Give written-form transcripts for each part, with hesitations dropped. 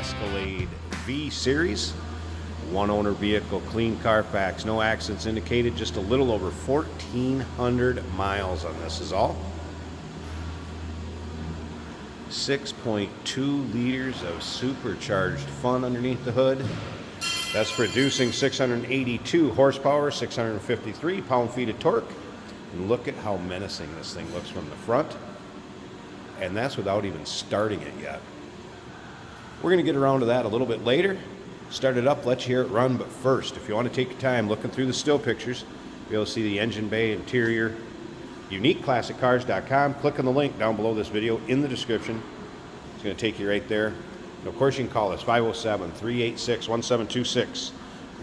Escalade V Series. One owner vehicle, clean Carfax, no accidents indicated, just a little over 1,400 miles on this is all. 6.2 liters of supercharged fun underneath the hood. That's producing 682 horsepower, 653 pound-feet of torque. And look at how menacing this thing looks from the front. And that's without even starting it yet. We're going to get around to that a little bit later. Start it up, let you hear it run, but first, if you want to take your time looking through the still pictures, you'll be able to see the engine bay, interior, uniqueclassiccars.com. Click on the link down below this video in the description. It's going to take you right there. And of course, you can call us 507-386-1726.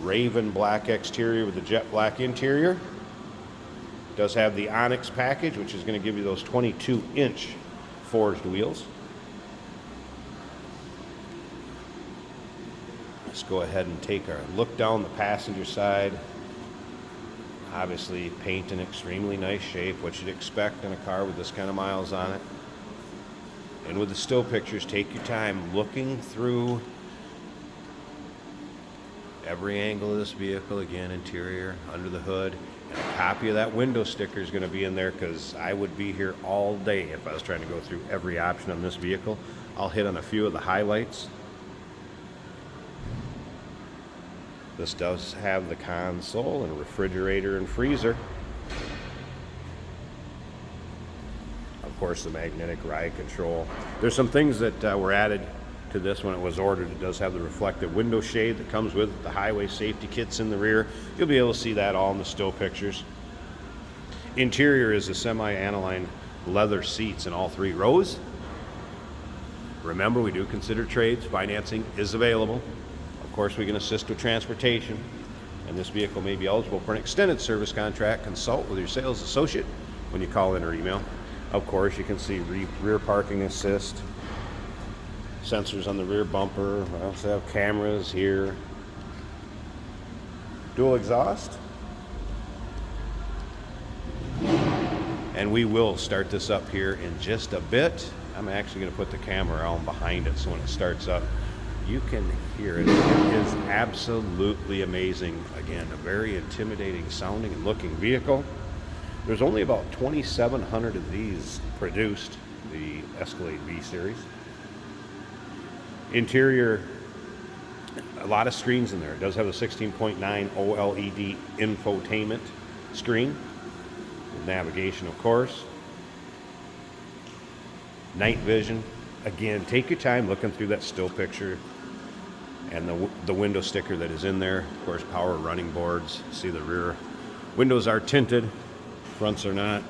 Raven black exterior with the jet black interior. It does have the Onyx package, which is going to give you those 22-inch forged wheels. Let's go ahead and take our look down the passenger side. Obviously, paint in extremely nice shape, what you'd expect in a car with this kind of miles on it. And with the still pictures, take your time looking through every angle of this vehicle. Again, interior, under the hood. And a copy of that window sticker is going to be in there because I would be here all day if I was trying to go through every option on this vehicle. I'll hit on a few of the highlights. This does have the console and refrigerator and freezer. Of course, the magnetic ride control. There's some things that were added to this when it was ordered. It does have the reflective window shade that comes with it, the highway safety kits in the rear. You'll be able to see that all in the still pictures. Interior is the semi-aniline leather seats in all three rows. Remember, we do consider trades. Financing is available. Of course, we can assist with transportation, and this vehicle may be eligible for an extended service contract. Consult with your sales associate when you call in or email. Of course, you can see rear parking assist, sensors on the rear bumper. We also have cameras here. Dual exhaust. And we will start this up here in just a bit. I'm actually going to put the camera on behind it so when it starts up, you can hear it. It is absolutely amazing. Again, a very intimidating sounding and looking vehicle. There's only about 2,700 of these produced, the Escalade V Series. Interior, a lot of screens in there. It does have a 16.9 OLED infotainment screen. With navigation, of course. Night vision. Again, take your time looking through that still picture and the window sticker that is in there. Of course, power running boards. See the rear windows are tinted, fronts are not.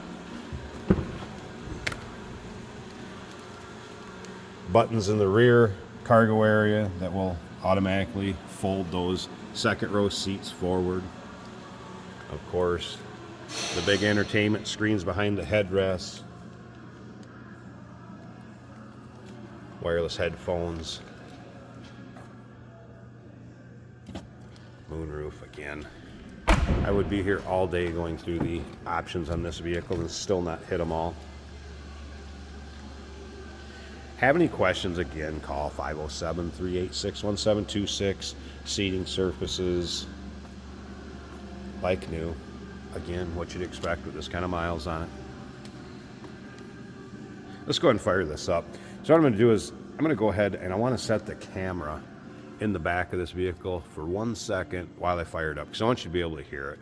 Buttons in the rear cargo area that will automatically fold those second row seats forward. Of course, the big entertainment screens behind the headrests. Wireless headphones. Moonroof again. I would be here all day going through the options on this vehicle and still not hit them all. Have any questions, again, call 507-386-1726. Seating surfaces, like new. Again, what you'd expect with this kind of miles on it. Let's go ahead and fire this up. So what I'm going to do is I'm going to go ahead and I want to set the camera in the back of this vehicle for 1 second while I fire it up, because I want you to be able to hear it.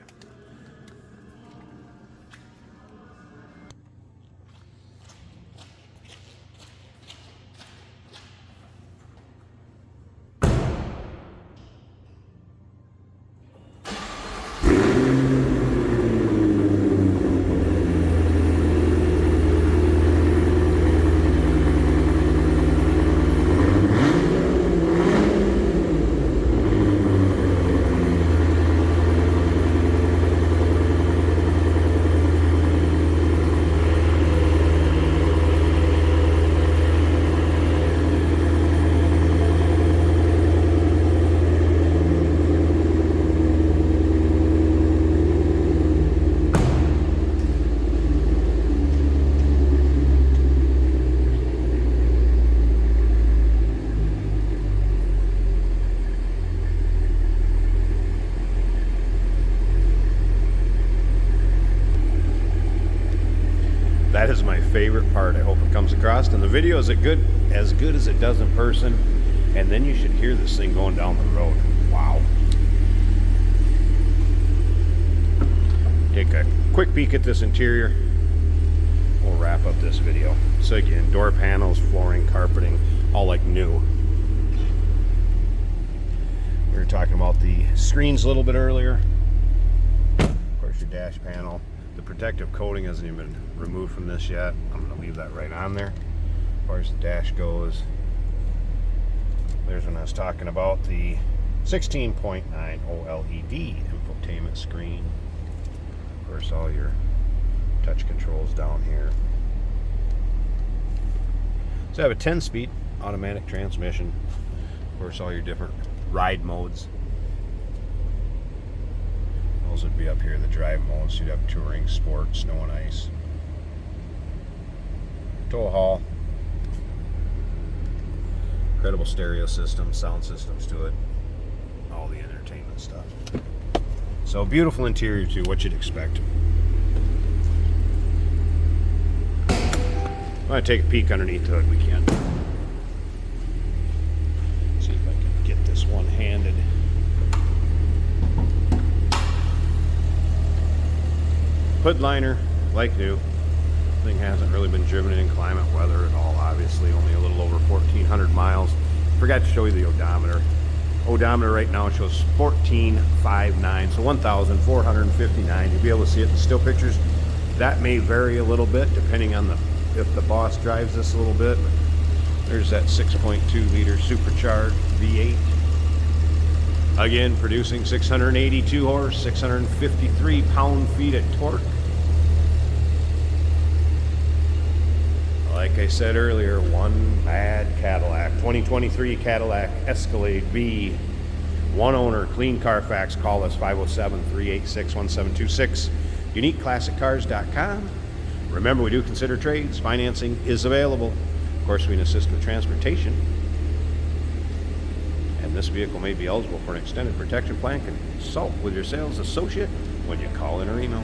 That is my favorite part. I hope it comes across. And the video is as good as it does in person. And then you should hear this thing going down the road. Wow. Take a quick peek at this interior. We'll wrap up this video. So again, door panels, flooring, carpeting, all like new. We were talking about the screens a little bit earlier. Of course, your dash panel. The protective coating hasn't even been removed from this yet. I'm going to leave that right on there. As far as the dash goes, there's when I was talking about the 16.9 OLED infotainment screen. Of course, all your touch controls down here. So I have a 10-speed automatic transmission. Of course, all your different ride modes. Those would be up here in the drive modes. You'd have touring, sport, snow and ice. Tow haul. Incredible stereo system, sound systems to it. All the entertainment stuff. So beautiful interior too, what you'd expect. I'm going to take a peek underneath the hood, we can. See if I can get this one-handed. Hood liner, like new. Thing hasn't really been driven in inclement weather at all, obviously. Only a little over 1,400 miles. Forgot to show you the odometer. Odometer right now shows 1459, so 1,459. You'll be able to see it in still pictures. That may vary a little bit depending on if the boss drives this a little bit. There's that 6.2 liter supercharged V8. Again, producing 682 horse, 653 pound-feet of torque. Like I said earlier, one bad Cadillac, 2023 Cadillac Escalade V, one owner, clean Carfax. Call us 507-386-1726, uniqueclassiccars.com. Remember, we do consider trades. Financing is available. Of course, we can assist with transportation. And this vehicle may be eligible for an extended protection plan. Consult with your sales associate when you call in or email.